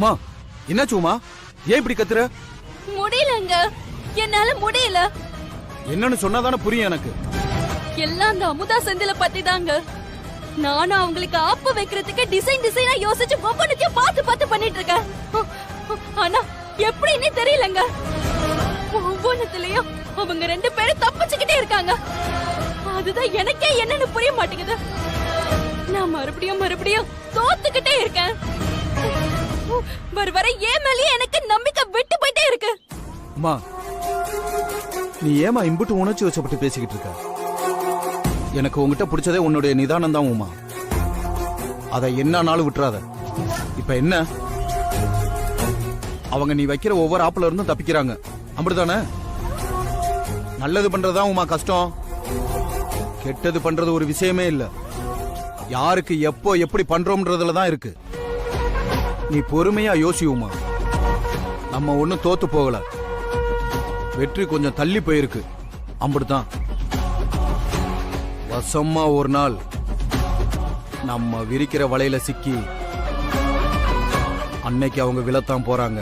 மா என்னாச்சு உமா? ஏன் இப்படி கத்துற? முடியலங்க, என்னால முடியல. என்னன்னு சொன்னாதானே புரியும் எனக்கு. எல்லாம் அந்த அமுதா செந்தில பத்தி தாங்க. நானும் அவங்களுக்கு ஆப்பு வைக்கிறதுக்கு டிசைனா யோசிச்சு ஒவ்வொன்றையும் பார்த்து பார்த்து பண்ணிட்டு இருக்கேன். ஆனா எப்படின்னு தெரியலங்க. ஒவ்வொன்றுலயும் அவங்க 2 பேரும் தப்பிச்சுக்கிட்டே இருக்காங்க. அதுதான் எனக்கே என்னன்னு புரிய மாட்டேங்குது. நான் மறுபடியும் தோத்துக்கிட்டே இருக்கேன். வர ஏன் மேலேயே எனக்கு நம்பிக்கை விட்டு போயிட்டே இருக்கு. அம்மா, நீ ஏமா இம்புட்டு உணர்ச்சி வச்சப்பட்டு பேசிக்கிட்டு இருக்க? எனக்கு உங்ககிட்ட பிடிச்சதே உன்னுடைய நிதானம் தான் உமா. அதை என்னன்னாலும் விட்டுறாத. இப்ப என்ன, அவங்க நீ வைக்கிற ஒவ்வொரு ஆப்புல இருந்தும் தப்பிக்கிறாங்க, அப்படித்தானே? நல்லது பண்றதா உமா கஷ்டம், கெட்டது பண்றது ஒரு விஷயமே இல்ல. யாருக்கு எப்போ எப்படி பண்றோம்ன்றதுல தான் இருக்கு. நீ பொறுமையா யோசியுமா. நம்ம ஒண்ணும் தோத்து போகல, வெற்றி கொஞ்சம் தள்ளி போயிருக்கு, அப்படித்தான். வசமா ஒரு நாள் நம்ம விரிக்கிற வலையில சிக்கி அன்னைக்கு அவங்க விழத்தான் போறாங்க.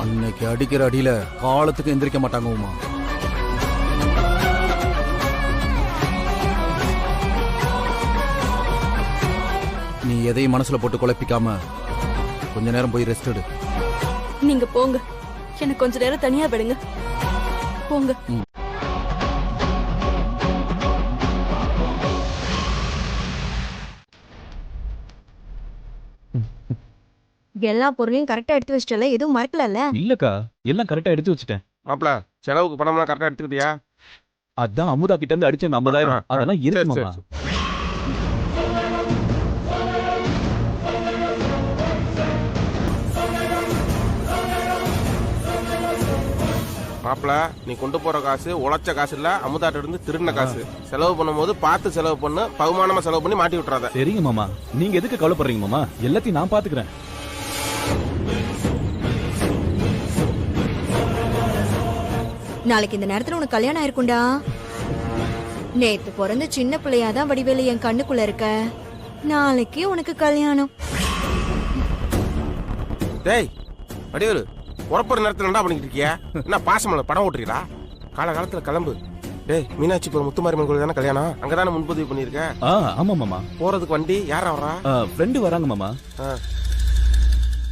அன்னைக்கு அடிக்கிற அடியில காலத்துக்கு எந்திரிக்க மாட்டாங்க உமா. நீ எதையும் மனசுல போட்டு குழப்பிக்காம கொஞ்ச நேரம் போய் ரெஸ்ட் எடு. நீங்க போங்க, எனக்கு கொஞ்ச நேரம் தனியா விடுங்க. போங்க. எல்லா பொருளையும் கரெக்டா எடுத்து வச்சிட்டல, எதுவும் மறக்கலல்ல? இல்லக்கா, எல்லாம் கரெக்டா எடுத்து வச்சிட்டேன். மாப்ள, செலவுக்கு பணம்லாம் கரெக்டா எடுத்துக்கிட்டியா? அதான் அமுதா கிட்ட இருந்து அடிச்ச 50,000 அதெல்லாம் இருக்கு மாமா. மாப்ள, நீ கொண்டு போற காசு உழைச்ச காசு இல்ல, அமுதாட்ட இருந்து திருடின காசு. செலவு பண்ணும்போது பார்த்து செலவு பண்ணு, பகுமானமா செலவு பண்ணி மாட்டி விட்டுறாத. சரிங்க மாமா, நீங்க எதுக்கு கவலைப்படுறீங்க மாமா? எல்லாத்தையும் நான் பாத்துக்கிறேன். நாளைக்கு இந்த நேரத்துல உனக்கு கல்யாணம் ஆயிருக்கும்டா. நேத்து பிறந்த சின்ன பிள்ளையாதான் வடிவேலு என் கண்ணுக்குள்ள இருக்க. நாளைக்கு உனக்கு கல்யாணம். டேய் வடிவேலு, உறப்புற நேரத்துல என்ன பண்ணிட்டு இருக்கியா? என்ன பாசமல்ல படம் ஓட்டுறீங்களா? காலகாலத்துல கிளம்பு. டேய், மீனாட்சி போற முத்துமாரியம்மன் கோயில் தானே கல்யாணம், அங்கதானே முன்பதிவு பண்ணிருக்க? ஆமா மாமா. போறதுக்கு வண்டி யாரா வரா? ஃப்ரெண்டு வராங்க மாமா.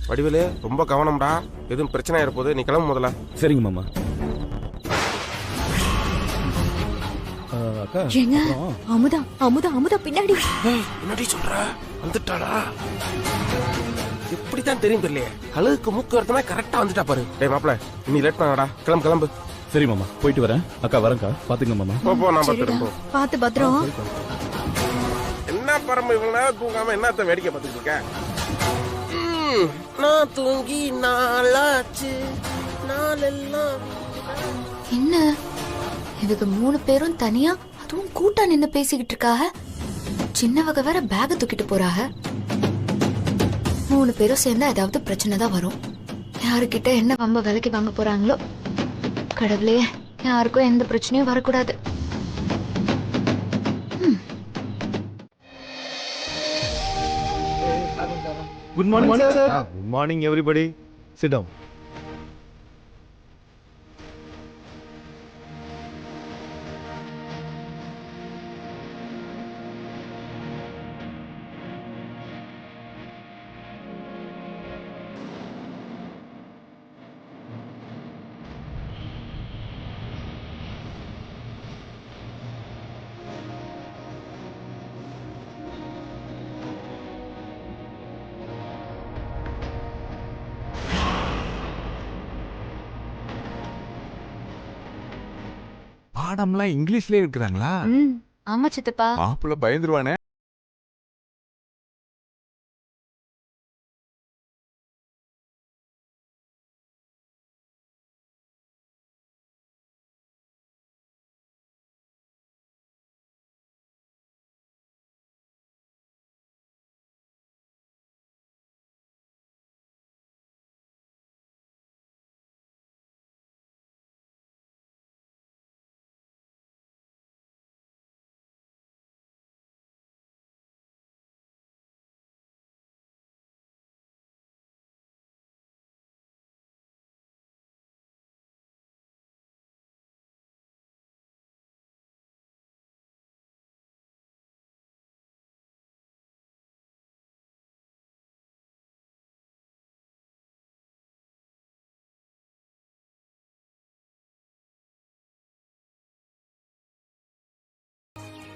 வடிவேலு, ரொம்ப கவனம்டா, எதுவும் பிரச்சனை ஆயிரப்போது, நீ கிளம்பு முதல்ல. சரிங்க மாமா. அக்கா, ஏங்க, அமுதா அமுதா அமுதா பின்னாடி. என்னடி சொல்ற? வந்துட்டாளா? எப்படித்தான் தெரியும் தெரியலையே, கழுகுக்கு மூக்கு வரதுனா கரெக்டா வந்துட்டா பாரு. டேய் மாப்ள, நீ லேட் பண்ணாடா, கிளம்பு கிளம்பு. சரி மாமா, போயிட்டு வரேன். அக்கா வரேன்க்கா, பாத்துங்க மாமா. போ, நான் பாத்துறேன். போ, பாத்து பத்திரம். என்ன பரம இவ்வளவு நேரம் தூங்காம என்னத்த வேடிக்கை பார்த்துட்டு இருக்க? நான் தூங்கி நாளாச்சு, நாளெல்லாம். என்ன இவங்க 3 பேரும் தனியா அதுவும் கூட்டா நின்னு பேசிக்கிட்டு இருக்காக. சின்னவங்க வேற பேக தூக்கிட்டு போறாக. 3 பேரும் சேர்ந்தா ஏதாவது பிரச்சனை தான் வரும். யாருக்கிட்ட என்ன வம்ப விலைக்கு வாங்க போறாங்களோ. கடவுளே, யாருக்கும் எந்த பிரச்சனையும் வரக்கூடாது. Good morning, sir. Good morning, everybody. Sit down. பாடம்லாம் இங்கிலீஷ்லயே இருக்கிறாங்களா? ஆமா சித்தப்பா. மாப்பிள்ள பயந்துருவானே.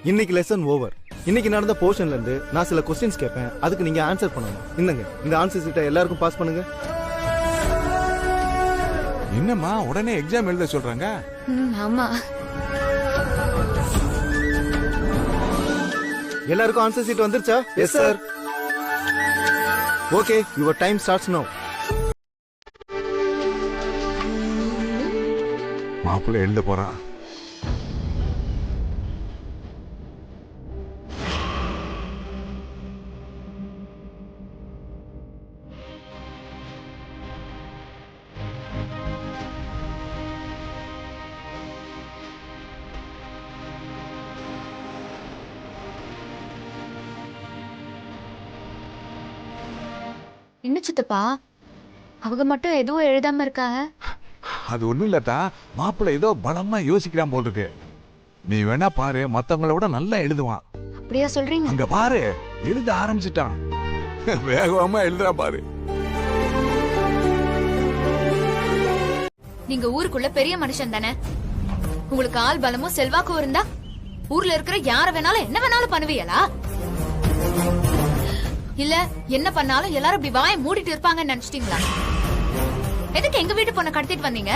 இன்னைக்கு லெசன் ஓவர். இன்னைக்கு நடந்த போர்ஷன்ல இருந்து நான் சில கொஸ்டின்ஸ் கேட்பேன், அதுக்கு நீங்க ஆன்சர் பண்ணணும். இன்னங்க இந்த ஆன்சர் சீட்டை எல்லாருக்கும் பாஸ் பண்ணுங்க. என்னம்மா உடனே எக்ஸாம் எழுத சொல்றாங்க? ஆமா. எல்லாருக்கும் ஆன்சர் சீட் வந்துருச்சா? Yes sir. Okay, your time starts நவ. மாப்பிள்ளை எழுத போறான். என்ன சித்தப்பா, அவங்க மட்டும் எதுவும் எழுதாம இருக்காங்க? அது ஒண்ணும் இல்லட்டா, மாப்பிள்ளை ஏதோ பலமா யோசிக்கிறான் போல் இருக்கு. நீ வேணா பாரு, மத்தவங்கள விட நல்லா எழுதுவான். அப்படியா சொல்றீங்க? அங்க பாரு, எழுத ஆரம்பிச்சிட்டான். வேகமா எழுதுறா பாரு. நீங்க ஊருக்குள்ள பெரிய மனுஷன் தானே. உங்களுக்கு ஆள் பலமும் செல்வாக்கும் இருந்தா ஊர்ல இருக்கிற யார வேணாலும் என்ன வேணாலும் பண்ணுவீங்களா? இல்ல என்ன பண்ணாலும் எல்லாரும் இப்படி வாயை மூடிட்டு இருப்பாங்கன்னு நினைச்சிட்டீங்களா? எதுக்கு எங்க வீட்டு பொண்ணை கடத்திட்டு வந்தீங்க?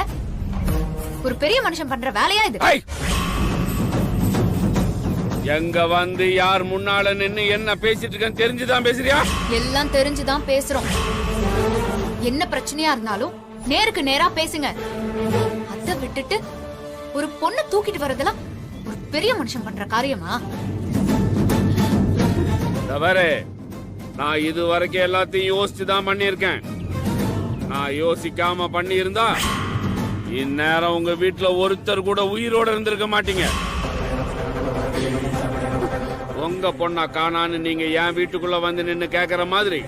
ஒரு பெரிய மனுஷன் பண்ற வேலையா இது? எங்க வந்து யார் முன்னால நின்னு என்ன பேசிட்டு இருக்கேன்னு தெரிஞ்சுதான் பேசுறியா? எல்லாம் தெரிஞ்சுதான் பேசுறோம். என்ன பிரச்சனையா இருந்தாலும் நேருக்கு நேரா பேசுங்க. அத விட்டுட்டு ஒரு பொண்ணை தூக்கிட்டு வரதெல்லாம் ஒரு பெரிய மனுஷன் பண்ற காரியமா? தவறு. நான் இது வரைக்கும் எல்லாத்தையும் யோசிச்சுதான் பண்ணிருக்கேன். நான் யோசிக்காம பண்ணி இருந்தா இந்நேரம் உங்க வீட்டுல ஒருத்தர் கூட உயிரோட இருந்திருக்க மாட்டீங்க. உங்க பொண்ணா காணான்னு நீங்க என் வீட்டுக்குள்ள வந்து நின்னு கேக்குற மாதிரி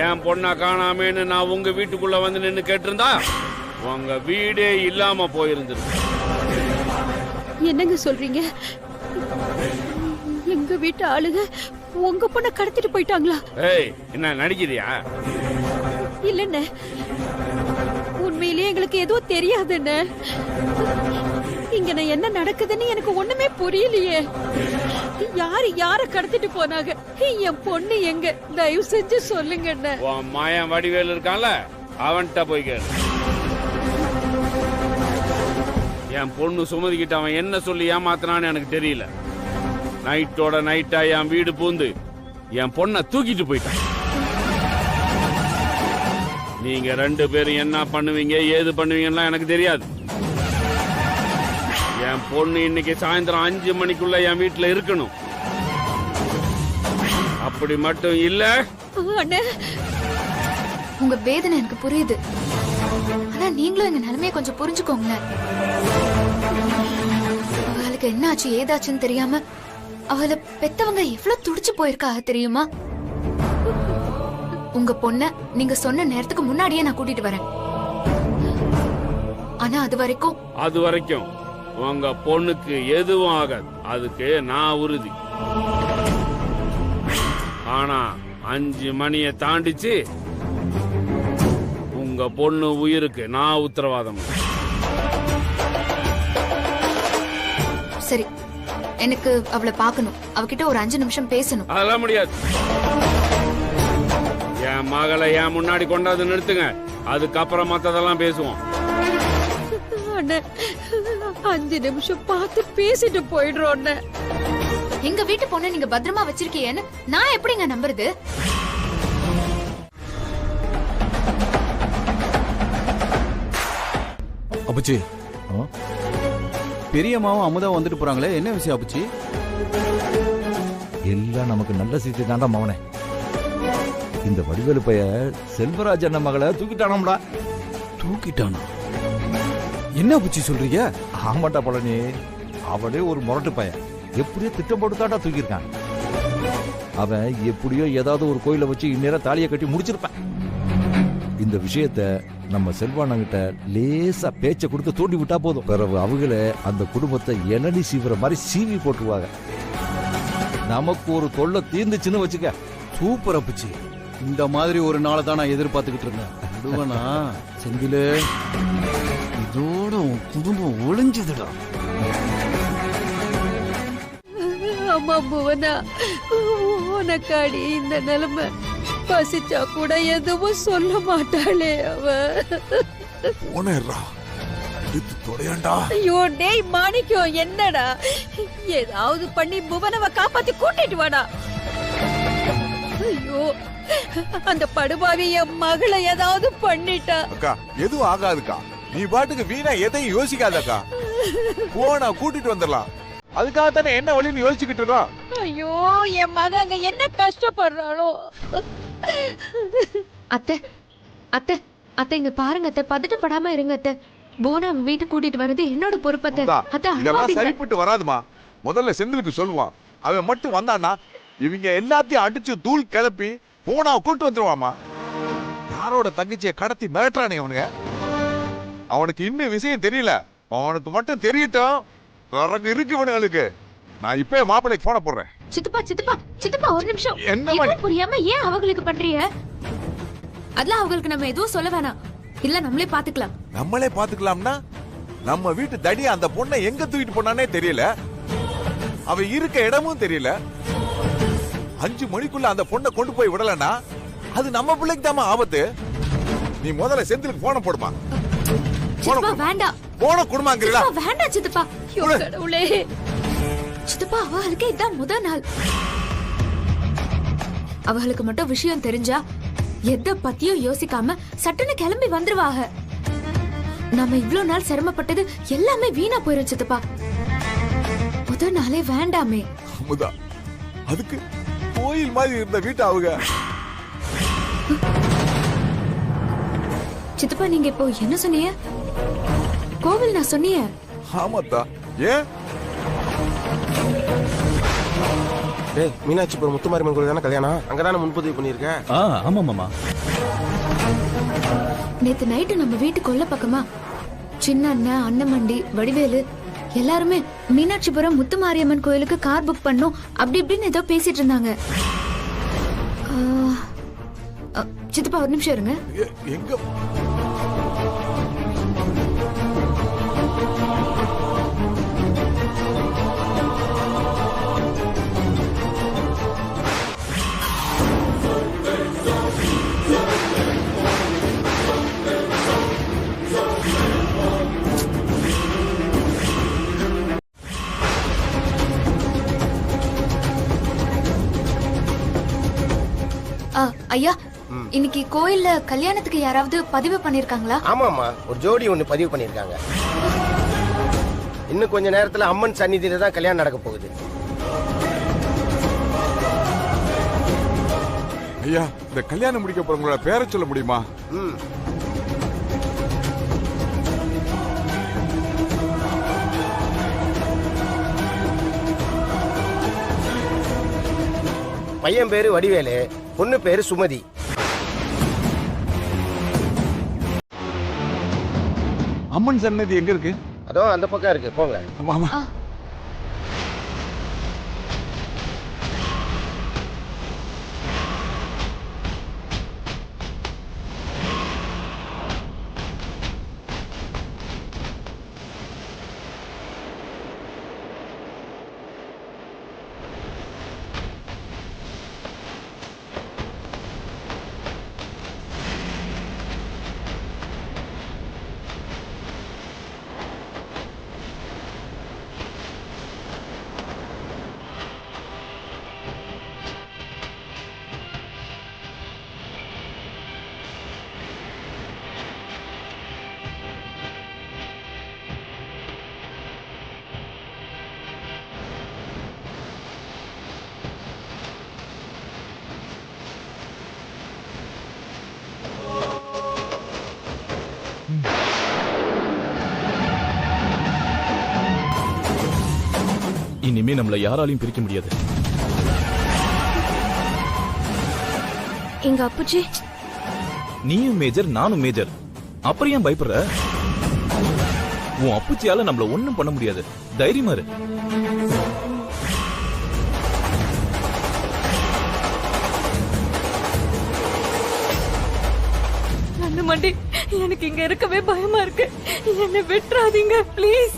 என் பொண்ணா காணாமேன்னு நான் உங்க வீட்டுக்குள்ள வந்து நின்னு கேட்டிருந்தா உங்க வீடே இல்லாம போயிருந்திருக்கு. என்னங்க சொல்றீங்க? எங்க வீட்டு ஆளுங்க உங்க பொண்ண கடத்திட்டு போயிட்டாங்களா? ஏய், என்ன நடிக்கிறியா? இல்லண்ணே, உண்மையிலேயே எங்களுக்கு எதுவும் தெரியாதுன்னு. இங்க என்ன நடக்குதுன்னு எனக்கு ஒண்ணுமே புரியலையே. யாரு யார கடத்திட்டு போனாங்க? என் பொண்ணு எங்க? தயவு செஞ்சு சொல்லுங்க. உன் மாயன் வடிவேல் இருக்கான்ல, அவன்கிட்ட போய் கேளு. என் பொண்ணு சுமதிக்கிட்ட அவன் என்ன சொல்லி ஏமாத்தினான்னு எனக்கு தெரியல. நைட்டோட நைட்டா என் வீடு பூந்து என் பொண்ணை தூக்கிட்டு போயிட்டான். நீங்க ரெண்டு பேரும் என்ன பண்ணுவீங்க ஏது பண்ணுவீங்கன்னா எனக்கு தெரியாது. என் பொண்ணு இன்னைக்கு சாயந்தரம் 5 மணிக்குள்ள என் வீட்டுல இருக்கணும். அப்படி மட்டும் இல்ல. உங்க வேதனை எனக்கு புரியுது. ஆனா நீங்களும் எங்க நிலைமையை கொஞ்சம் புரிஞ்சுக்கோங்களேன். அவளுக்கு என்ன ஆச்சு ஏதாச்சுன்னு தெரியாம அவளை பெத்தவங்க எவ்வளவு துடிச்சு போயிருக்காங்க தெரியுமா? உங்க பொண்ண நீங்க சொன்ன நேரத்துக்கு முன்னாடியே நான் கூட்டிட்டு வரேன். ஆனா அது வரைக்கும் உங்க பொண்ணுக்கு எதுவும் ஆகாது. அதுக்கு நான் உறுதி. ஆனா 5 மணியை தாண்டிச்சு உங்க பொண்ணு உயிருக்கு நான் உத்தரவாதம். சரி, எனக்கு அவளை பார்க்கணும். அவகிட்ட ஒரு 5 நிமிஷம் பேசணும். அதெல்லாம் முடியாது. என் மகளை என் முன்னாடி கொண்டாந்து நிறுத்துங்க. அதுக்கப்புறம் மத்ததெல்லாம் பேசுவோம். 5 நிமிஷம் பார்த்து பேசிட்டு போயிடுறோம். எங்க வீட்டு பொண்ணை நீங்க பத்திரமா வச்சிருக்கீங்கன்னு நான் எப்படிங்க நம்புறது? அப்புச்சி, பெரியம்மாவும் அமுதாவும் வந்துட்டு போறாங்களே, என்ன விஷயம் அப்புச்சி? எல்லாம் நமக்கு நல்ல செய்தி தாண்டா மவனே. இந்த வடிவேலு பைய செல்வராஜ் அண்ணன் மகளை தூக்கிட்டானோம்டா. தூக்கிட்டானா? என்ன அப்புச்சி சொல்றீங்க? ஆமாண்டா பழனி, அவனே ஒரு முரட்டு பையன். எப்படியோ திட்டம் போட்டு தாண்டா தூக்கியிருக்கான். அவன் எப்படியோ ஏதாவது ஒரு கோயில வச்சு இந்நேரம் தாலியை கட்டி முடிச்சிருப்பான். இந்த விஷயத்த நம்ம செல்வானங்கிட்ட லேசா பேச்ச கொடுத்து தூண்டி விட்டா போதும். பிறகு அவங்கள அந்த குடும்பத்தை இளநி சீவுற மாதிரி சீவி போட்டுருவாங்க. நமக்கு ஒரு தொல்லை தீர்ந்துச்சுன்னு வச்சுக்க. சூப்பர் அப்புச்சி. இந்த மாதிரி ஒரு நாளை தான் நான் எதிர்பார்த்துக்கிட்டு இருந்தேன். விடுவனா செந்திலே, இதோட உன் குடும்பம் ஒளிஞ்சதுடா. ஆமா புவனா, உனக்காடி இந்த நிலைமை. பசிச்சா கூட எதுவும் சொல்ல மாட்டாளே அவ. ஐயோ டேய் மாணிக்கம், என்னடா ஏதாவது பண்ணி புவனவ காப்பாத்தி கூட்டிட்டு வாடா. ஐயோ அந்த படுபாவி என் மகளை ஏதாவது பண்ணிட்டா. அக்கா எதுவும் ஆகாதுக்கா, நீ பாட்டுக்கு வீணா எதையும் யோசிக்காதக்கா. போனா கூட்டிட்டு வந்துடலாம். அதுக்காக தானே என்ன வழின்னு யோசிச்சுக்கிட்டு இருக்கோம். ஐயோ என் மகன் அங்க என்ன கஷ்டப்படுறாளோ. அத்தை அத்தை அத்தை இங்க பாருங்க அத்தை, பதட்டப்படாம இருங்க அத்தை. போனா வீட்டுக்கு கூட்டிட்டு வர்றது என்னோட பொறுப்பு அத்தை. அத்தை இதெல்லாம் சரிப்பட்டு வராதுமா. முதல்ல செந்திலுக்கு சொல்லுவான், அவன் மட்டும் வந்தான்னா இவங்க எல்லாத்தையும் அடிச்சு தூள் கிளப்பி போனா கூட்டு வந்துருவாமா. யாரோட தங்கச்சியை கடத்தி மிரட்டுறானே அவனுங்க. அவனுக்கு இன்னும் விஷயம் தெரியல, அவனுக்கு மட்டும் தெரியட்டும். இருக்கு இவனுங்களுக்கு. நான் இப்ப மாப்பிள்ளைக்கு போன போடுறேன். சித்தப்பா சித்தப்பா சித்தப்பா ஒரு நிமிஷம். என்ன புரியாம ஏன் அவங்களுக்கு பண்றீங்க? அதெல்லாம் அவங்களுக்கு நம்ம எதுவும் சொல்ல வேணாம், இல்ல நம்மளே பாத்துக்கலாம். நம்மளே பாத்துக்கலாம்னா நம்ம வீட்டு தடி அந்த பொண்ணை எங்க தூக்கிட்டு போனானே தெரியல, அவ இருக்க இடமும் தெரியல. 5 மணிக்குள்ள அந்த பொண்ணை கொண்டு போய் விடலன்னா அது நம்ம பிள்ளைக்கு தாமா ஆபத்து. நீ முதல்ல செந்திலுக்கு போன போடுமா. சித்தப்பா வேண்டாம், போன குடும்பங்கிறீங்களா? வேண்டாம் சித்தப்பா. கடவுளே, சித்தப்பா அவளுக்கு இதான் முதல் நாள். அவளுக்கு மட்டும் விஷயம் தெரிஞ்சா எத பத்தியும் யோசிக்காம சட்டுன்னு கிளம்பி வந்துருவாங்க. நம்ம இவ்ளோ நாள் சிரமப்பட்டது எல்லாமே வீணா போயிரும் சித்தப்பா. முதல் நாளே வேண்டாமே. அமுதா, அதுக்கு கோயில் மாதிரி இருந்த வீட்டு அவங்க. சித்தப்பா நீங்க இப்போ என்ன சொன்னீங்க? கோவில் நான் சொன்னீங்க. ஆமாத்தா. ஏன்? டேய் மீனாட்சிபுரம் முத்துமாரியம்மன் கோயில் தானே கல்யாணம், அங்கதானே முன்பதிவு பண்ணிருக்க? ஆமா மாமா. நேத்து நைட்டு நம்ம வீட்டு கொல்ல பக்கமா சின்ன அண்ணன், அண்ணமண்டி, வடிவேலு எல்லாருமே மீனாட்சிபுரம் முத்துமாரியம்மன் கோயிலுக்கு கார் புக் பண்ணோம் அப்படி இப்படின்னு ஏதோ பேசிட்டு இருந்தாங்க. சித்தப்பா ஒரு நிமிஷம் இருங்க. எங்க? ஐயா, இன்னைக்கு கோயில்ல கல்யாணத்துக்கு யாராவது பதிவு பண்ணிருக்காங்களா? ஆமாமா, ஒரு ஜோடி ஒண்ணு பதிவு பண்ணிருக்காங்க. இன்னும் கொஞ்ச நேரத்துல அம்மன் சந்நிதியில தான் கல்யாணம் நடக்க போகுது. ஐயா, இந்த கல்யாணம் முடிக்க போறவங்களோட பேரை சொல்ல முடியுமா? பையன் பேரு வடிவேலு, பொண்ணு பேரு சுமதி. அம்மன் சன்னதி எங்க இருக்கு? அதோ அந்த பக்கம் இருக்கு, போங்க. ஆமா. இனிமே நம்மள யாராலையும் பிரிக்க முடியாது. எங்க அப்புச்சி, நீயும் மேஜர், நானும் மேஜர், அப்புறம் ஏன் பயப்படுற? உன் அப்புச்சியால நம்மள ஒண்ணும் பண்ண முடியாது, தைரியமா இரு. அண்ணமண்டி, எனக்கு இங்க இருக்கவே பயமா இருக்கு. என்னை விட்டுறாதீங்க ப்ளீஸ்.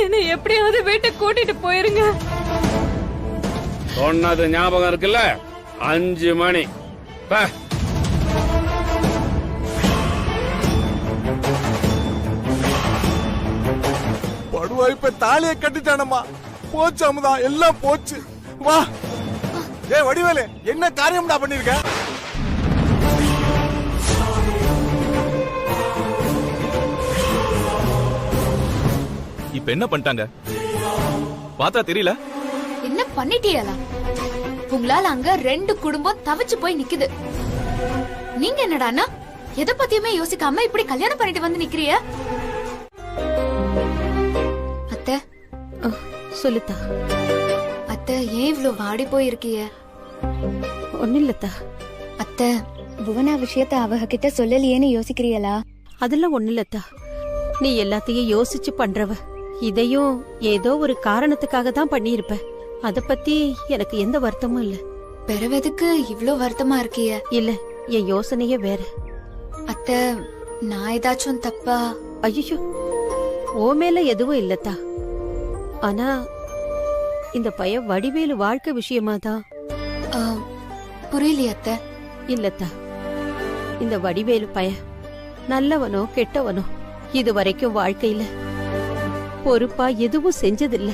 என்னை எப்படியாவது வீட்டுக்கு கூட்டிட்டு போயிருங்க. சொன்னது ஞாபகம் இருக்குல்ல? 5 மணி. படுவா இப்ப தாலியை கட்டிட்டானம்மா. போச்சு அமுதா, எல்லாம் போச்சு. வா. ஏய் வடிவேலு, என்ன காரியம்டா பண்ணிருக்க? இப்ப என்ன பண்ணிட்டாங்க பார்த்தா தெரியல? என்ன பண்ணிட்டீங்களா? உங்களால அங்க 2 குடும்பம் தவிச்சு போய் நிக்குது. நீங்க என்னடானா எதை பத்தியுமே யோசிக்காம இப்படி கல்யாணம் பண்ணிட்டு வந்து நிக்கிறிய? அத்தை சொல்லுத்தா. அத்தை ஏன் இவ்ளோ வாடி போயிருக்கிய? ஒன்னும் இல்லத்தா. அத்தை புவனா விஷயத்த அவ கிட்ட சொல்லலையேன்னு யோசிக்கிறீங்களா? அதெல்லாம் ஒண்ணு இல்லத்தா. நீ எல்லாத்தையும் யோசிச்சு பண்றவ. இதையும் ஏதோ ஒரு காரணத்துக்காக தான் பண்ணியிருப்ப. அத பத்தி எனக்கு எந்த வருத்தமும் இல்ல. பிறவதுக்கு இவ்ளோ வருத்தமா இருக்கிய? இல்ல, என் யோசனையே வேற. அத்தை நான் ஏதாச்சும் தப்பா? ஐயோ, ஓ மேல எதுவும் இல்லத்தா. ஆனா இந்த பையன் வடிவேலு வாழ்க்கை விஷயமாதான். புரியலையே அத்தை. இல்லத்தா, இந்த வடிவேலு பையன் நல்லவனோ கெட்டவனோ இது வரைக்கும் வாழ்க்கையில பொறுப்பா எதுவும் செஞ்சதில்ல.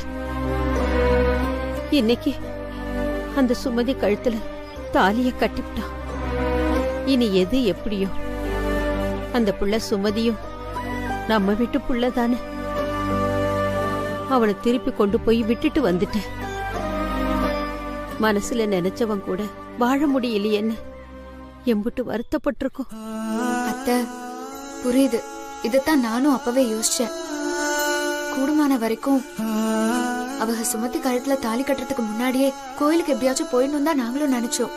இன்னைக்கு அந்த சுமதி கழுத்துல தாலிய கட்டிவிட்டான். இனி எது எப்படியோ அந்த புள்ள சுமதியும் நம்ம வீட்டு புள்ள தானே. அவளை திருப்பி கொண்டு போய் விட்டுட்டு வந்துட்டேன். மனசுல நினைச்சவன் கூட வாழ முடியலையேன்னு எம்புட்டு வருத்தப்பட்டிருக்கோம். அத்தை புரியுது. இதத்தான் நானும் அப்பவே யோசிச்சேன். கூடுமான வரைக்கும் அவங்க சுமதி கழுத்துல தாலி கட்டுறதுக்கு முன்னாடியே கோயிலுக்கு எப்படியாச்சும் போயிடணும் தான் நாங்களும் நினைச்சோம்.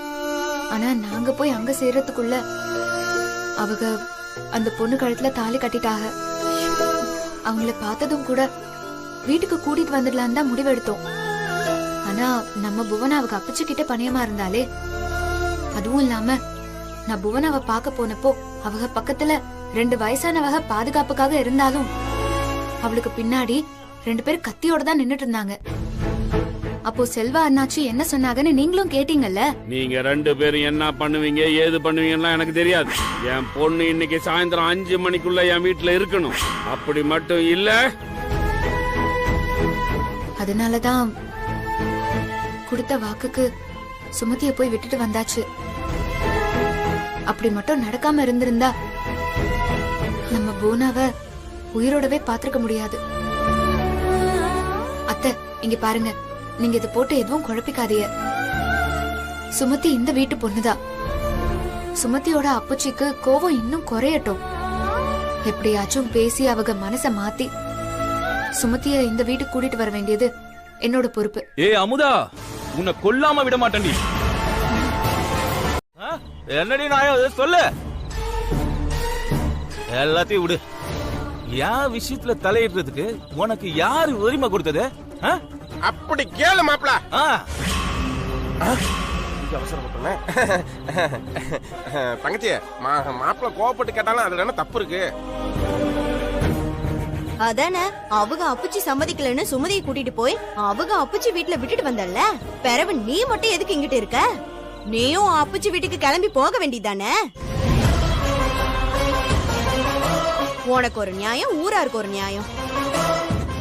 ஆனா நாங்க போய் அங்க சேர்றதுக்குள்ள அவங்க அந்த பொண்ணு கழுத்துல தாலி கட்டிட்டாங்க. அவங்கள பார்த்ததும் கூட வீட்டுக்கு கூட்டிட்டு வந்துடலாம் தான் முடிவெடுத்தோம். ஆனா நம்ம புவனாவுக்கு அப்பச்சி கிட்ட பணியமா இருந்தாலே. அதுவும் இல்லாம நான் புவனாவை பார்க்க போனப்போ அவங்க பக்கத்துல 2 வயசானவங்க பாதுகாப்புக்காக இருந்தாலும் அவளுக்கு பின்னாடி 2 பேர் கத்தியோட தான் நின்னுட்டு இருந்தாங்க. அப்போ செல்வா அண்ணாச்சி என்ன சொன்னாங்கன்னு நீங்களும் கேட்டீங்கல்ல. நீங்க 2 பேரும் என்ன பண்ணுவீங்க ஏது பண்ணுவீங்கன்னா எனக்கு தெரியாது. என் பொண்ணு இன்னைக்கு சாயந்தரம் 5 மணிக்குள்ள என் வீட்டுல இருக்கணும். அப்படி மட்டும் இல்ல. அதனாலதான் கொடுத்த வாக்குக்கு சுமதியை போய் விட்டுட்டு வந்தாச்சு. அப்படி மட்டும் நடக்காம இருந்திருந்தா நம்ம போனாவை உயிரோடவே பாத்துக்க முடியாது. அத்தை இங்க பாருங்க, நீங்க இதை போட்டு எதுவும் குழப்பிக்காதீங்க. சுமதி இந்த வீட்டு பொண்ணுதான். சுமதியோட அப்பச்சிக்கு கோவம் இன்னும் குறையட்டும். எப்படியாச்சும் பேசி அவங்க மனச மாத்தி சுமதிய இந்த வீட்டுக்கு கூட்டிட்டு வர வேண்டியது என்னோட பொறுப்பு. ஏய் அமுதா, உன்னை கொல்லாம விட மாட்டேன்டி. என்னடி நான் சொல்லு. எல்லாத்தையும் விடு. என் விஷயத்துல தலையிடுறதுக்கு உனக்கு யாரு உரிமை கொடுத்தது? அப்படி கேளு மாப்பிள. அவசரப்பட்டேன் தங்கச்சி. மாப்பிள கோவப்பட்டு கேட்டாலும் அதுல என்ன தப்பு இருக்கு? அதானே அவங்க அப்பச்சி சம்மதிக்கலன்னு சுமதியை கூட்டிட்டு போய் அவங்க அப்பச்சி வீட்டுல விட்டுட்டு வந்தல்ல. பிறகு நீ மட்டும் எதுக்கு இங்கிட்டு இருக்க? நீயும் அப்பச்சி வீட்டுக்கு கிளம்பி போக வேண்டியதானே. உனக்கு ஒரு நியாயம், ஊராருக்கு ஒரு நியாயம்.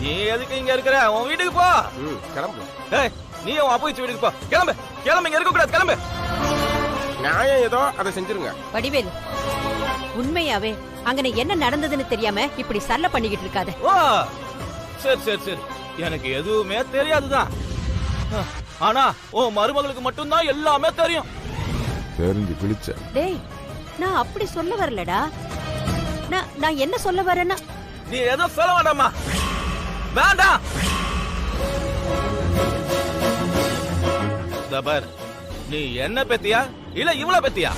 நீ எதுக்கு இங்க இருக்கிற? உன் வீட்டுக்கு போ. கிளம்பு. ஏய், நீ உன் அப்பச்சி வீட்டுக்கு போ. கிளம்பு கிளம்பு, இங்க இருக்க கூடாது. கிளம்பு. நியாயம் ஏதோ அதை செஞ்சிருங்க. வடிவேலு, உண்மையாவே அங்க என்ன நடந்ததுன்னு தெரியாம இப்படி சல்ல பண்ணிக்கிட்டு இருக்காத. ஓ சரி சரி சரி, எனக்கு எதுவுமே தெரியாதுதான். ஆனா உன் மருமகளுக்கு மட்டும்தான் எல்லாமே தெரியும். தெரிஞ்சு பிடிச்ச. டேய், நான் அப்படி சொல்ல வரலடா. நான் என்ன சொல்ல வரேன்னா, நீ ஏதோ சொல்ல வேண்டாமா? வேண்டாம். தபர், நீ என்ன பெத்தியா இல்ல இவ்வளவு பெத்தியா?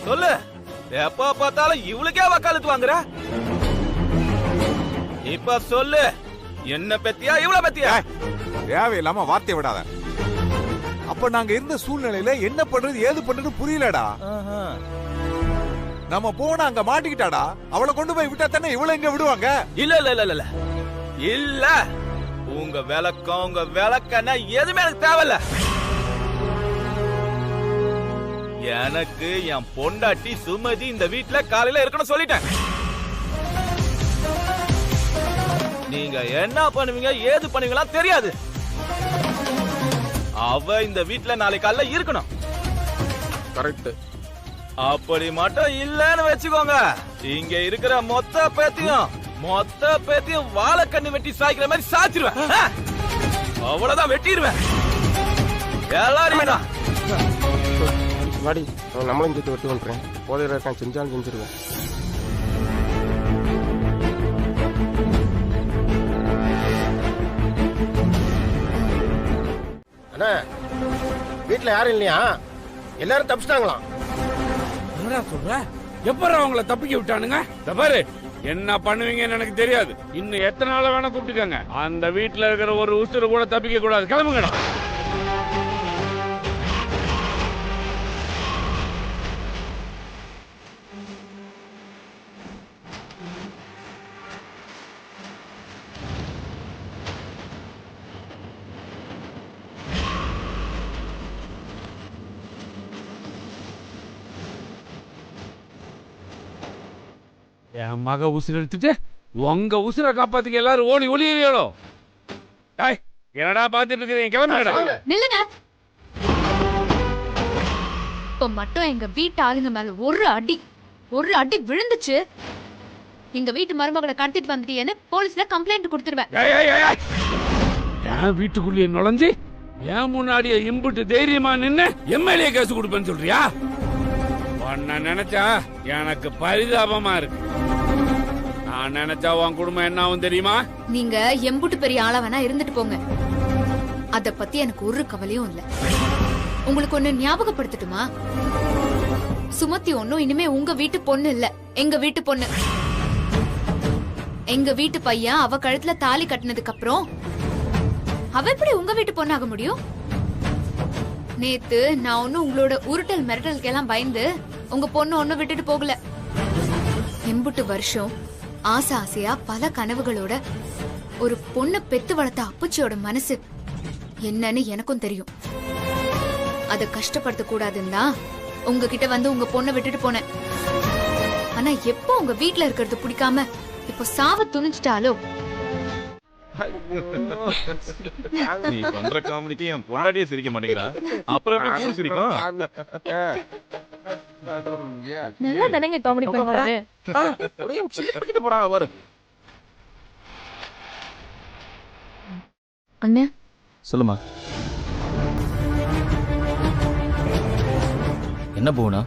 சொல்லு. எப்ப பார்த்தாலும் இவளுக்கே வக்காலத்து வாங்குற. இப்ப சொல்லு, என்ன பெத்தியா இவ்வளவு பெத்தியா? தேவையில்லாம வார்த்தை விடாத. அப்ப நாங்க இருந்த சூழ்நிலையில என்ன பண்றது ஏது பண்றது புரியலடா. நம்ம போன அங்க மாட்டிக்கிட்டாடா. அவளை கொண்டு போய் விட்டா தானே இவளை எங்க விடுவாங்க? இல்ல இல்ல இல்ல இல்ல இல்ல, உங்க விளக்கம் உங்க விளக்கன்னா எதுவுமே எனக்கு தேவையில்ல. எனக்கு என் பொண்டாட்டி சுமதி இந்த வீட்டுல காலையில இருக்கணும் சொல்லிட்டேன். நீங்க என்ன பண்ணுவீங்க ஏது பண்ணுவீங்களா தெரியாது. அவ இந்த வீட்டுல நாளை காலையில இருக்கணும். கரெக்ட். அப்படி மட்டும் இல்லன்னு வச்சுக்கோங்க, இங்க இருக்கிற மொத்த பேத்தையும் வாழைக்கண்ணு வெட்டி சாய்க்கிற மாதிரி சாய்ச்சிருவேன். அவ்வளவுதான், வெட்டிடுவேன் எல்லாருமே தான். வாடி, நம்மளும் சேர்த்து வெட்டி வந்துறேன். போதையில இருக்கான், செஞ்சாலும் செஞ்சிருவேன். அண்ணா வீட்டுல யாரும் இல்லையா? எல்லாரும் தப்பிச்சிட்டாங்களாம். என்னடா சொல்ற? எப்பறம் அவங்கள தப்பிக்க விட்டானுங்க? பாரு, என்ன பண்ணுவீங்கன்னு எனக்கு தெரியாது. இன்னும் எத்தனை நாள் வேணா கூப்பிட்டுக்கங்க. அந்த வீட்டுல இருக்கிற ஒரு உசுறு கூட தப்பிக்க கூடாது. கிளம்புங்கடா. என் மக உசுறு எடுத்துட்டு உங்க உசுரை காப்பாத்துக்கு எல்லாரும் ஓடி ஒளியோ. என்னடா பாத்துட்டு இருக்கீங்க? கிளம்புடா. நில்லுங்க. இப்ப மட்டும் எங்க வீட்டு ஆளுங்க மேல ஒரு அடி விழுந்துச்சு, எங்க வீட்டு மருமகளை கடத்திட்டு வந்துட்டீன்னு போலீஸ்ல கம்ப்ளைண்ட் கொடுத்துருவேன். என் வீட்டுக்குள்ளேயே நுழைஞ்சு என் முன்னாடியே இம்புட்டு தைரியமா நின்னு எம்எல்ஏ கேஸ் கொடுப்பேன்னு சொல்றியா? உன்னை நினைச்சா எனக்கு பரிதாபமா இருக்கு. நான் நினைச்சா உன் குடும்பம் என்ன ஆகும் தெரியுமா? நீங்க எம்புட்டு பெரிய ஆளா வேணா இருந்துட்டு போங்க, அத பத்தி எனக்கு ஒரு கவலையும் இல்ல. உங்களுக்கு ஒண்ணு ஞாபகப்படுத்தட்டுமா? சுமதி ஒண்ணும் இனிமே உங்க வீட்டு பொண்ணு இல்ல, எங்க வீட்டு பொண்ணு. எங்க வீட்டு பையன் அவ கழுத்துல தாலி கட்டினதுக்கு அப்புறம் அவ எப்படி உங்க வீட்டு பொண்ணாக முடியும்? நேத்து நான் ஒன்னும் உங்களோட உருட்டல் மிரட்டலுக்கெல்லாம் பயந்து உங்க பொண்ணு ஒன்னும் விட்டுட்டு போகல. எம்புட்டு வருஷம் ஆசையா பல கனவுகளோட ஒரு பொண்ணு பெத்து வளர்த்த அப்பச்சியோட மனசு என்னன்னு எனக்கும் தெரியும். அத கஷ்டப்படுத்த கூடாதுன்னா உங்ககிட்ட வந்து உங்க பொண்ணை விட்டுட்டு போனேன். ஆனா எப்போ உங்க வீட்டுல இருக்கிறது பிடிக்காம இப்போ சாவ துணிச்சிட்டாலோ. நீ பண்ற காமெடிக்கு என் பொண்டாட்டியே சிரிக்க மாட்டேங்கிறா, அப்புறம் சிரிக்கும். நல்லா தானங்க காமெடி பண்றாரு. அண்ணே சொல்லுமா. என்ன போனா?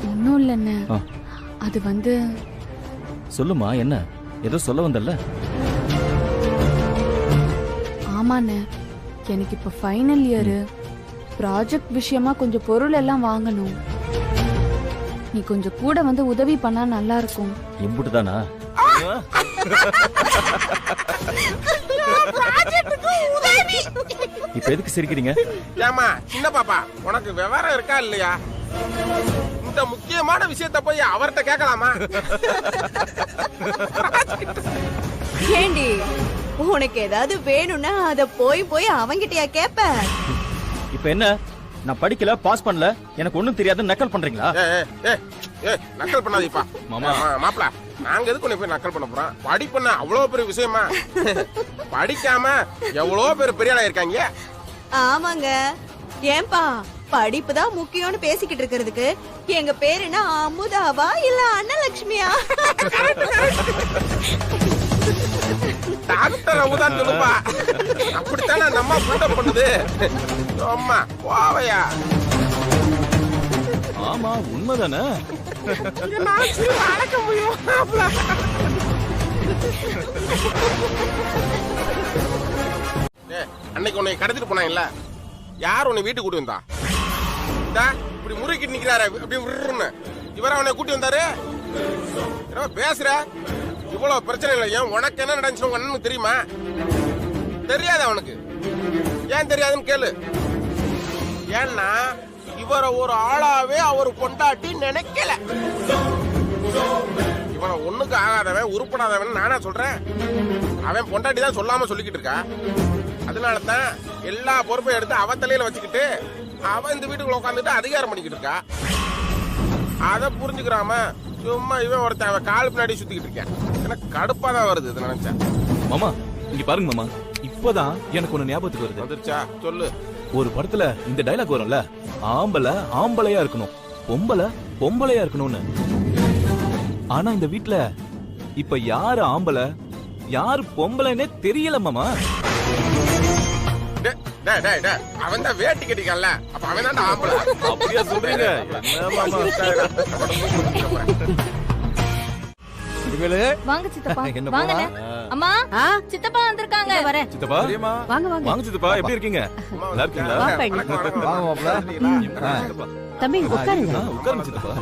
ஒன்னும் இல்லண்ணே, அது வந்து சொல்லுமா. என்ன ஏதோ சொல்ல வந்தல்ல? ஆமாண்ணே, எனக்கு இப்ப ஃபைனல் இயர் ப்ராஜெக்ட் விஷயமா கொஞ்சம் பொருள் எல்லாம் வாங்கணும். நீ கொஞ்சம் கூட வந்து உதவி பண்ணா நல்லா இருக்கும். இம்புட்டு தானா? இப்ப எதுக்கு சிரிக்கிறீங்க? ஏமா சின்ன பாப்பா, உனக்கு விவரம் இருக்கா இல்லையா? இந்த முக்கியமான விஷயத்தை போய் அவர்கிட்ட கேட்கலாமா? ஏண்டி, உனக்கு ஏதாவது வேணும்னா அத போய் அவங்கிட்டயா கேப்ப? இப்ப என்ன, நான் படிக்கல, பாஸ் பண்ணல, எனக்கு ஒண்ணும் தெரியாது நக்கல் பண்றீங்களா? நக்கல் பண்ணாதீப்பா. மாப்பிள, நாங்க எதுக்கு உன்னை போய் நக்கல் பண்ண போறோம்? படிப்புன்னா அவ்வளவு பெரிய விஷயமா? படிக்காம எவ்வளவு பேர் பெரிய ஆளா இருக்காங்க. ஆமாங்க. ஏன்பா, படிப்பு தான் முக்கியம்னு பேசிக்கிட்டு இருக்கிறதுக்கு எங்க பேரு என்ன அமுதாவா இல்ல அன்னலட்சுமியா? டாக்டர் அமுதான் சொல்லுப்பா. அப்படித்தானே நம்ம கூட பண்ணுது. அம்மா போவையா? ஆமா, உண்மைதானே. அடக்க முடியும். அன்னைக்கு உன்னை கடத்திட்டு போனாங்கல்ல, யார் உன்னை வீட்டுக்கு கூட்டி வந்தா? இப்படி முறுக்கிட்டு நிக்கிறாரு அப்படி விடுறன்னு இவரா உன்னை கூட்டி வந்தாரு? பேசுற இவ்வளவு பிரச்சனை இல்லை. ஏன் உனக்கு என்ன நடந்துச்சு உங்க அண்ணனுக்கு தெரியுமா? தெரியாது அவனுக்கு. ஏன் தெரியாதுன்னு கேளு. ஏன்னா இவரை ஒரு ஆளாவே அவர் பொண்டாட்டி நினைக்கல. இவனை ஒண்ணுக்கு ஆகாதவன் உருப்படாதவன் நானா சொல்றேன். அவன் பொண்டாட்டி தான் சொல்லாம சொல்லிக்கிட்டு இருக்கா. அதனாலதான் எல்லா பொறுப்பையும் எடுத்து அவ தலையில வச்சுக்கிட்டு அவன் இந்த வீட்டுக்குள்ள உட்காந்துட்டு அதிகாரம் பண்ணிக்கிட்டு இருக்கா. அத புரிஞ்சுக்கிறாம சும்மா இவன் ஒருத்தன் அவன் கால் பின்னாடி சுத்திக்கிட்டு இருக்கேன். எனக்கு கடுப்பா தான் வருது இது நினைச்சேன். மாமா இங்க பாருங்க மாமா, இப்பதான் எனக்கு ஒண்ணு ஞாபகத்துக்கு வருது. வந்துருச்சா சொல்லு. ஒரு படத்துல இந்த டைலாக் வரும்ல, ஆம்பளை ஆம்பளையா இருக்கணும், பொம்பளை பொம்பளையா இருக்கணும்னு. ஆனா இந்த வீட்ல இப்ப யாரு ஆம்பளை யாரு பொம்பளைன்னே தெரியல மாமா. அவன் தான் வேட்டி கட்டிக்கல, அப்ப அவன் தான் ஆம்பளை. அப்படியா சொல்றீங்க? வாங்க சித்தப்பா. வாங்க அம்மா, சித்தப்பா வந்திருக்காங்க. வரேன் சித்தப்பா. வாங்க வாங்க வாங்க சித்தப்பா, எப்படி இருக்கீங்க? நல்லா இருக்கீங்களா? வா பையன். வாங்க மாப்ள. தம்பி உட்காருங்க. உட்காருங்க சித்தப்பா.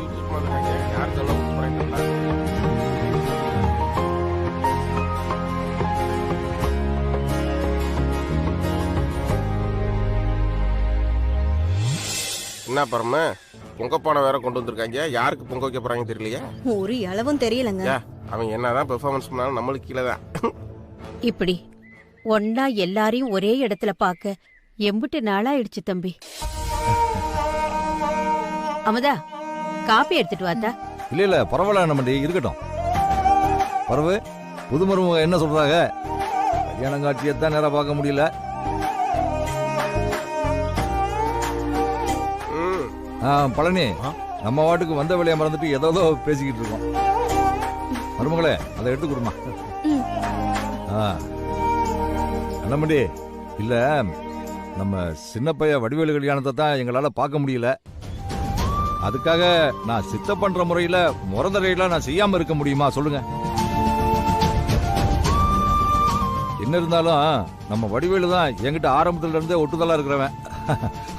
என்ன பரம பொங்க பானை வேற கொண்டு வந்திருக்காங்க. யாருக்கு பொங்க வைக்க போறாங்க தெரியலையா? ஒரு அளவும் தெரியலங்க. அவன் என்னதான் பெர்ஃபார்மன்ஸ் பண்ணாலும் நம்மளுக்கு கீழே தான். இப்படி ஒன்னா எல்லாரையும் ஒரே இடத்துல பார்க்க எம்பிட்டு நாளாயிடுச்சு தம்பி. அமுதா காப்பி எடுத்துட்டு வாத்தா. இல்ல பரவாயில்ல நம்ம இருக்கட்டும். பரவு புது மருமக என்ன சொல்றாங்க? கல்யாணம் காட்சியத்தான் நேரா பார்க்க முடியல. பழனி நம்ம வாட்டுக்கு வந்த வேலையை மறந்துட்டு ஏதோ பேசிக்கிட்டு இருக்கோம். மருமகளே அதை எடுத்து கொடுமா. அண்ணமண்டி இல்ல நம்ம சின்ன பைய வடிவேலு கல்யாணத்தை தான் எங்களால பார்க்க முடியல. அதுக்காக நான் சித்த பண்ற முறையில முறந்தரையில நான் செய்யாம இருக்க முடியுமா சொல்லுங்க. என்ன இருந்தாலும் நம்ம வடிவேலு தான் என்கிட்ட ஆரம்பத்துல இருந்தே ஒட்டுதலா இருக்கிறவன்.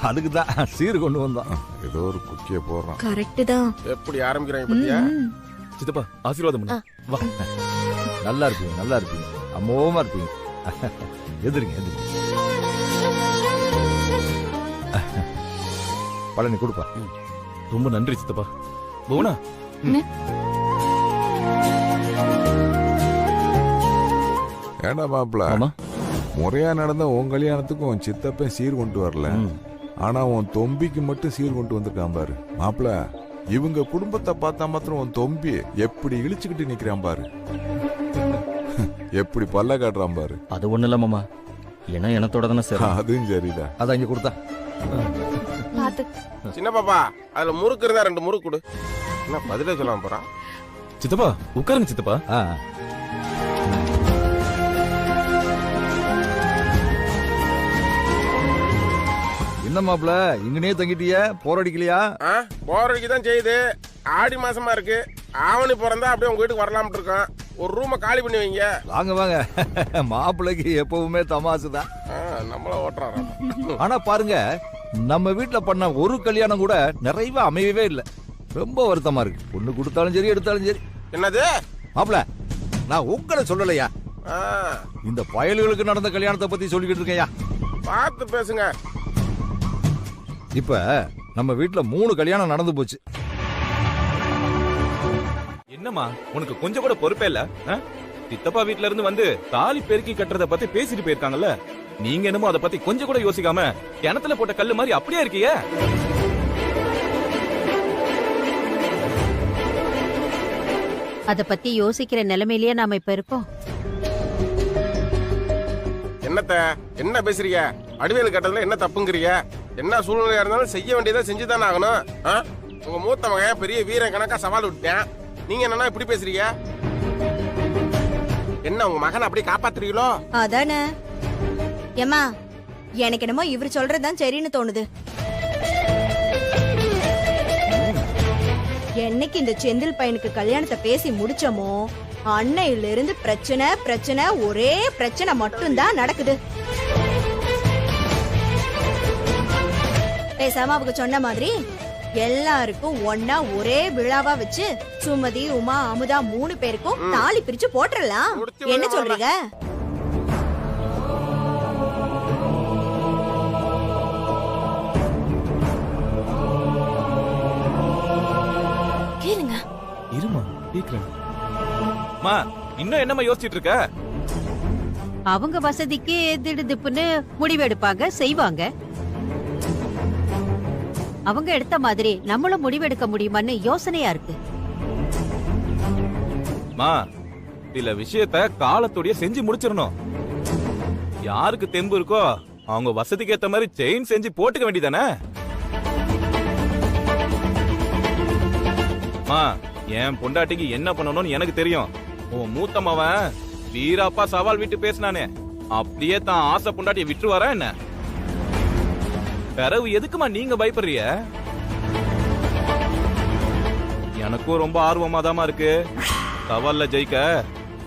அதுக்கு தான் சீர் கொண்டு வந்தான். ஏதோ ஒரு குக்கிய போடுறான். கரெக்ட் தான். எப்படி ஆரம்பிக்கிறாங்க பத்தியா? சித்தப்பா ஆசீர்வாதம் பண்ணு. வா. நல்லா இருப்பீங்க, நல்லா இருப்பீங்க, அம்மோமா இருப்பீங்க. எதிரிங்க எதிரிங்க. பழனி கொடுப்பா. ரொம்ப நன்றி சித்தப்பா. போனா ஏண்டா மாப்பிள, முறையா நடந்த உன் கல்யாணத்துக்கும் உன் சித்தப்பன் சீர் கொண்டு வரல. ஆனா உன் தொம்பிக்கு மட்டும் சீர் கொண்டு வந்திருக்கான் பாரு மாப்பிள. இவங்க குடும்பத்தை பார்த்தா மாத்திரம் உன் தொம்பி எப்படி இழிச்சுக்கிட்டு நிக்கிறான் பாரு. எப்படி பல்ல காட்டுறான் பாரு. அது ஒண்ணு இல்ல மாமா, ஏன்னா எனத்தோட தானே சரி. அதுவும் சரிதான். அதான் இங்க கொடுத்தா. சின்ன பாப்பா அதுல முறுக்கு இருந்தா 2 முறுக்கு கொடு. என்ன பதிலே சொல்லாம போறான். சித்தப்பா உட்காருங்க சித்தப்பா. என்ன மாப்பிள இங்கனே தங்கிட்டிய? போர் அடிக்கலையா? போர் அடிக்கதான் செய்யுது. ஆடி மாசமா இருக்கு. ஆவணி பிறந்தா அப்படியே உங்க வீட்டுக்கு வரலாம்னு இருக்கோம். ஒரு ரூம காலி பண்ணி வைங்க. வாங்க வாங்க. மாப்பிளைக்கு எப்பவுமே தமாசுதான். நம்மள ஓட்டுறாரு. ஆனா பாருங்க, நம்ம வீட்டுல பண்ண ஒரு கல்யாணம் கூட நிறைவா அமையவே இல்ல. ரொம்ப வருத்தமா இருக்கு. பொண்ணு கொடுத்தாலும் சரி எடுத்தாலும் சரி. என்னது மாப்பிள, நான் உங்களை சொல்லலையா, இந்த பயல்களுக்கு நடந்த கல்யாணத்தை பத்தி சொல்லிக்கிட்டு இருக்கேயா. பார்த்து பேசுங்க. இப்ப நம்ம வீட்டுல 3 கல்யாணம் நடந்து போச்சு. என்னம்மா உனக்கு கொஞ்சம் கூட பொறுப்பே இல்ல? சித்தப்பா வீட்ல இருந்து வந்து தாலி பெருக்கி கட்டுறத பத்தி பேசிட்டு போயிருக்காங்கல்ல, நீங்க என்னமோ அதை பத்தி கொஞ்சம் கூட யோசிக்காம கிணத்துல போட்ட கல்லு மாதிரி அப்படியே இருக்கீங்க. அத பத்தி யோசிக்கிற நிலைமையிலேயே நாம இப்ப இருக்கோம். என்ன பேசுறீங்க? அடிவேல் கட்டதுல என்ன தப்புங்கிறீங்க? என்ன சூழ்நிலையா இருந்தாலும் செய்ய வேண்டியதை செஞ்சுதானே ஆகணும். உங்க மூத்த மகன் பெரிய வீரன் கணக்கா சவால் விட்டேன். நீங்க என்னன்னா இப்படி பேசுறீங்க? என்ன உங்க மகன் அப்படி காப்பாத்துறீங்களோ? அதானே. ஏமா எனக்கு என்னமோ இவர் சொல்றதுதான் சரின்னு தோணுது. என்னைக்கு இந்த செந்தில் பையனுக்கு கல்யாணத்தை பேசி முடிச்சோமோ அன்னையில இருந்து பிரச்சனை பிரச்சனை ஒரே பிரச்சனை மட்டும்தான் நடக்குது. பேசாம அவங்க சொன்ன மாதிரி எல்லாருக்கும் ஒன்னா ஒரே விழாவா வச்சு சுமதி உமா அமுதா 3 பேருக்கும் தாலி பிரிச்சு போட்டுறலாம். என்ன சொல்றீங்க? கேளுங்க. இருமா கேக்குறேன். மா இன்னும் என்னம்மா யோசிச்சிட்டு இருக்க? அவங்க வசதிக்கு திடுதிப்புன்னு முடிவெடுப்பாங்க, செய்வாங்க. அவங்க எடுத்த மாதிரி நம்மளும் முடிவெடுக்க முடியுமான்னு யோசனையா இருக்கு. மா சில விஷயத்த காலத்தோடய செஞ்சு முடிச்சிடணும். யாருக்கு தெம்பு இருக்கோ அவங்க வசதிக்கு ஏத்த மாதிரி செயின் செஞ்சு போட்டுக்க வேண்டியதானே? மா என் பொண்டாட்டிக்கு என்ன பண்ணணும்னு எனக்கு தெரியும். உன் மூத்த மவன் வீராப்பா சவால் விட்டு பேசினானே, அப்படியே தான் ஆசை பொண்டாட்டியை விட்டுருவாரா என்ன? பிறகு எதுக்குமா நீங்க பயப்படுறிய? எனக்கும் ரொம்ப ஆர்வமா தாமா இருக்கு. சவால்ல ஜெயிக்க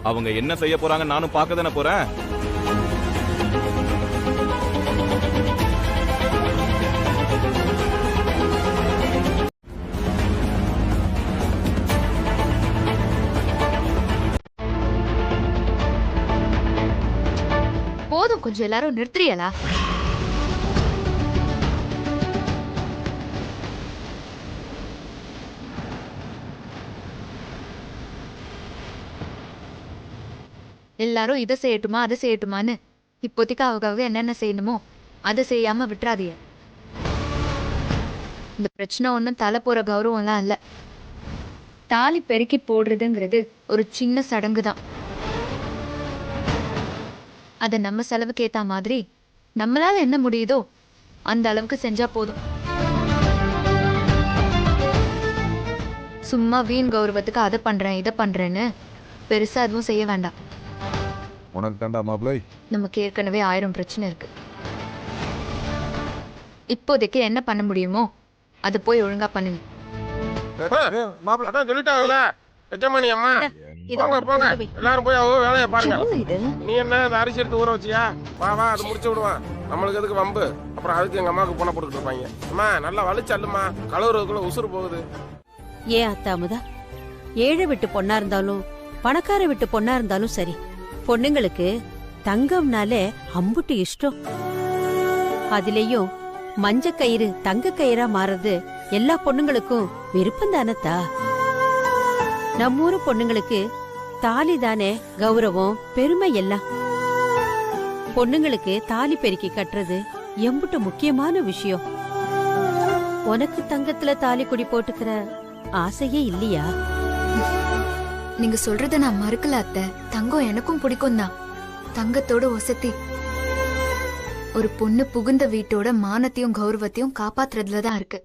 அவங்க என்ன செய்ய போறாங்க நானும் பார்க்க தானே போறேன். போதும், கொஞ்சம் எல்லாரும் நிறுத்துறியலா? எல்லாரும் இதை செய்யட்டுமா அதை செய்யட்டுமான்னு இப்போதைக்கு அவங்க என்னென்ன செய்யணுமோ அதை செய்யாம விட்டுறாதீங்க. இந்த பிரச்சனை ஒன்றும் தலை போற கௌரவம்லாம் இல்லை. தாலி பெருக்கி போடுறதுங்கிறது ஒரு சின்ன சடங்கு தான். அதை நம்ம செலவுக்கு ஏத்த மாதிரி நம்மளால என்ன முடியுதோ அந்த அளவுக்கு செஞ்சா போதும். சும்மா வீண் கௌரவத்துக்கு அதை பண்றேன் இதை பண்றேன்னு பெருசா எதுவும் செய்ய வேண்டாம். உனக்கு தாண்டா மாப்பிள்ளை. நமக்கு ஏற்கனவே 1000 பிரச்சனை இருக்கு. இப்போதைக்கு என்ன பண்ண முடியுமோ அதை போய் ஒழுங்கா பண்ணுங்க. மாப்பிள்ள அதான் சொல்லிட்டாங்கல்ல எஜமானி அம்மா, போங்க போங்க எல்லாரும் போய் அவங்க வேலையை பாருங்க. நீ என்ன இந்த அரிசி எடுத்து ஊற வச்சியா? வா வா அது முடிச்சு விடுவான். நம்மளுக்கு எதுக்கு வம்பு? அப்புறம் அதுக்கு எங்க அம்மாவுக்கு பொண்ணை போட்டுக்கிட்டு இருப்பாங்க. அம்மா நல்லா வலிச்சு அல்லுமா, கழுவுறதுக்குள்ள உசுறு போகுது. ஏன் அத்தாமுதா, ஏழை விட்டு பொண்ணா இருந்தாலும் பணக்கார விட்டு பொண்ணா இருந்தாலும் சரி, பொண்ணுங்களுக்கு தங்கம்னாலே அம்புட்டு இஷ்டம். அதுலயும் மஞ்ச கயிறு தங்க கயிறா மாறது எல்லா பொண்ணுங்களுக்கும் விருப்பம் தானத்தா. நம்ம ஊரு பொண்ணுங்களுக்கு தாலி தானே கௌரவம் பெருமை எல்லாம். பொண்ணுங்களுக்கு தாலி பெருக்கி கட்டுறது எம்புட்டு முக்கியமான விஷயம். உனக்கு தங்கத்துல தாலி குடி போட்டுக்கிற ஆசையே இல்லையா? நீங்க சொல்றத நான் மறுக்கல அத்தை. தங்கம் எனக்கும் பிடிக்கும் தான். தங்கத்தோட ஒசத்தி ஒரு பொண்ணு புகுந்த வீட்டோட மானத்தையும் கௌரவத்தையும் காப்பாத்துறதுலதான் இருக்கு.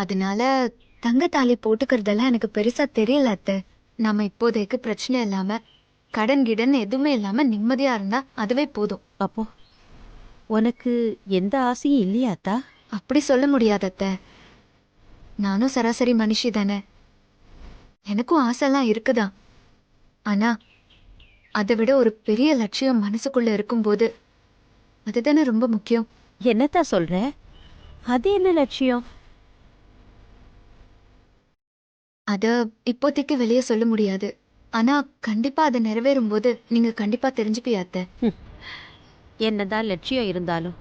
அதனால தங்க தாலி போட்டுக்கிறதெல்லாம் எனக்கு பெருசா தெரியல அத்தை. நாம இப்போதைக்கு பிரச்சனை இல்லாம கடன் கிடன் எதுவுமே இல்லாம நிம்மதியா இருந்தா அதுவே போதும். அப்போ உனக்கு எந்த ஆசையும் இல்லையாத்தா? அப்படி சொல்ல முடியாது அத்தை. நானும் சராசரி மனுஷி தானே. எனக்கும் ஆசைலாம் இருக்குதான். ஆனா அதை விட ஒரு பெரிய லட்சியம் மனசுக்குள்ள இருக்கும்போது அதுதானே ரொம்ப முக்கியம். என்னத்தா சொல்ற? அது என்ன லட்சியம்? அத இப்போதைக்கு வெளியே சொல்ல முடியாது. ஆனா கண்டிப்பா அதை நிறைவேறும் போது நீங்க கண்டிப்பா தெரிஞ்சுப்பியாத்த. என்னதான் லட்சியம் இருந்தாலும்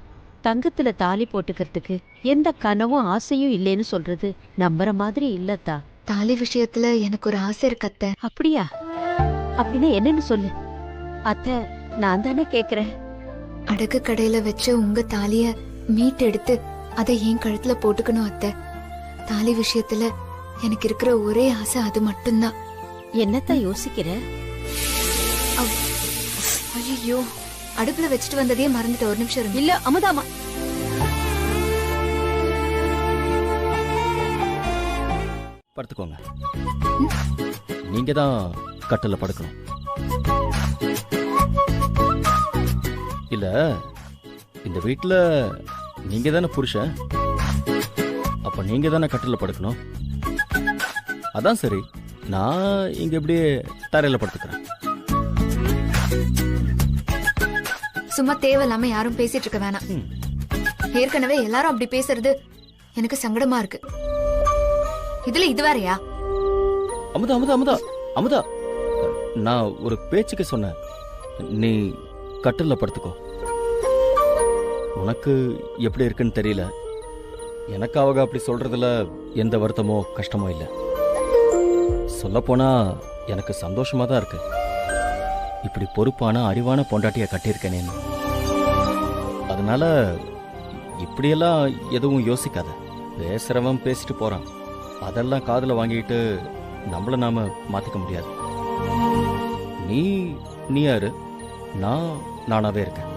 தங்கத்துல தாலி போட்டுக்கிறதுக்கு எந்த கனவும் ஆசையும் இல்லைன்னு சொல்றது நம்புற மாதிரி இல்லத்தா. தாலி விஷயத்துல எனக்கு ஒரு ஆசை இருக்கு அத்தை. அப்படியா? அப்படின்னு என்னன்னு சொல்லு அத்தை, நான் தானே கேக்குறேன். அடகு கடையில வச்ச உங்க தாலிய மீட் எடுத்து அதை என் கழுத்துல போட்டுக்கணும் அத்தை. தாலி விஷயத்துல எனக்கு இருக்கிற ஒரே ஆசை அது மட்டும்தான். என்னத்தான் யோசிக்கிற? ஐயோ, அடுப்புல வச்சுட்டு வந்ததே மறந்துட்டு. ஒரு நிமிஷம் இருங்க. இல்ல அமுதாமா, படுத்துக்கோங்க. நீங்க தான் கட்டல படுக்கணும். இல்ல இந்த வீட்டுல நீங்க தானே புருஷன், அப்ப நீங்க தானே கட்டல படுக்கணும். அதான் சரி, நான் இங்க இப்படியே தரையில படுத்துக்கிறேன். சும்மா தேவையில்லாம யாரும் பேசிட்டு இருக்க வேணாம். ஏற்கனவே எல்லாரும் அப்படி பேசுறது எனக்கு சங்கடமா இருக்கு. இதுல இது வேறயா? அமுதா அமுதா அமுதா அமுதா, நான் ஒரு பேச்சுக்கு சொன்னேன். நீ கட்டில்ல படுத்துக்கோ. உனக்கு எப்படி இருக்குன்னு தெரியல. எனக்கு அவங்க அப்படி சொல்றதுல எந்த வருத்தமோ கஷ்டமோ இல்லை. சொல்லப்போனா எனக்கு சந்தோஷமா தான் இருக்கு. இப்படி பொறுப்பான அறிவான பொண்டாட்டிய கட்டியிருக்கேனேன்னு. அதனால இப்படியெல்லாம் எதுவும் யோசிக்காத. பேசுறவன் பேசிட்டு போறான், அதெல்லாம் காதுல வாங்கிட்டு நம்மள நாம மாத்திக்க முடியாது. நீ யாரு, நான் நானாவே இருக்கேன்.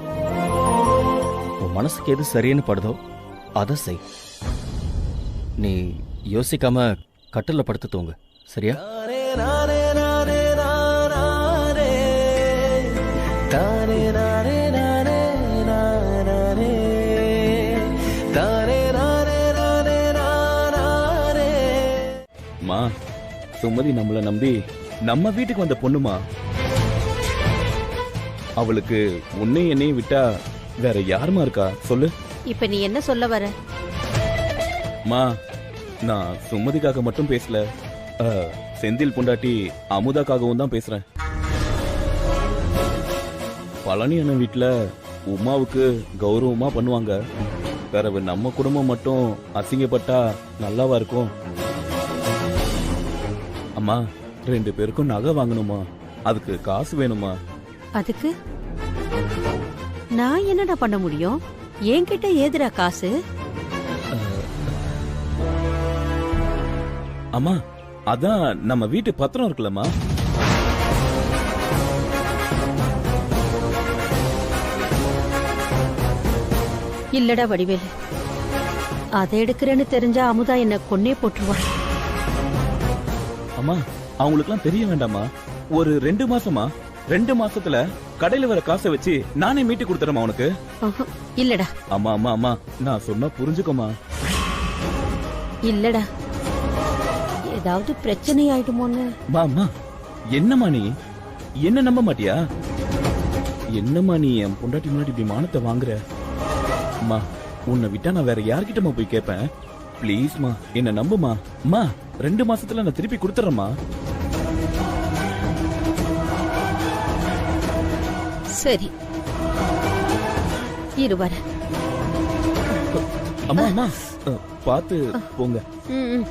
உன் மனசுக்கு எது சரின்னு படுதோ அதை செய். நீ யோசிக்காம கட்டில படுத்து தூங்கு, சரியா? மா, சுமதி நம்மள நம்பி நம்ம வீட்டுக்கு வந்த பொண்ணுமா. அவளுக்கு உன்னை என்னையும் விட்டா வேற யாருமா இருக்கா சொல்லு? இப்ப நீ என்ன சொல்ல வர? மா, நான் சுமதிக்காக மட்டும் பேசல, செந்தில் பொண்டாட்டி அமுதாக்காகவும் தான் பேசுறேன். பழனி அண்ணன் வீட்டுல உமாவுக்கு கௌரவமா பண்ணுவாங்க. பிறகு நம்ம குடும்பம் மட்டும் அசிங்கப்பட்டா நல்லாவா இருக்கும்? அம்மா, 2 பேருக்கும் நகை வாங்கணுமா, அதுக்கு காசு வேணுமா? அதுக்கு நான் என்னடா பண்ண முடியும்? என்கிட்ட ஏதுடா காசு? அம்மா, அதான் நம்ம வீட்டு பத்திரம் இருக்குல்லம்மா. இல்லடா வடிவேலு, அதை எடுக்கிறேன்னு தெரிஞ்சா அமுதா என்ன கொன்னே போட்டுருவா. அம்மா, அவங்களுக்குலாம் தெரிய வேண்டாமா? ஒரு 2 மாசமா, 2 மாசத்துல கடையில வர காசை வச்சு நானே மீட்டு கொடுத்துறேன் உனக்கு. இல்லடா. அம்மா அம்மா அம்மா, நான் சொன்னா புரிஞ்சுக்கோமா. இல்லடா, ஏதாவது பிரச்சனை ஆயிடுமோன்னு. அம்மா, என்னம்மா நீ என்ன நம்ப மாட்டியா? என்னம்மா நீ என் பொண்டாட்டி முன்னாடி இப்படி மானத்தை வாங்குற? அம்மா, உன்னை விட்டா நான் வேற யார்கிட்டமா போய் கேட்பேன்? பிளீஸ்மா, என்ன நம்புமா. அம்மா, 2 மாசத்துல நான் திருப்பி கொடுத்துறேம்மா. சரி, இரு வர. அம்மா அம்மா, பார்த்து போங்க. ம்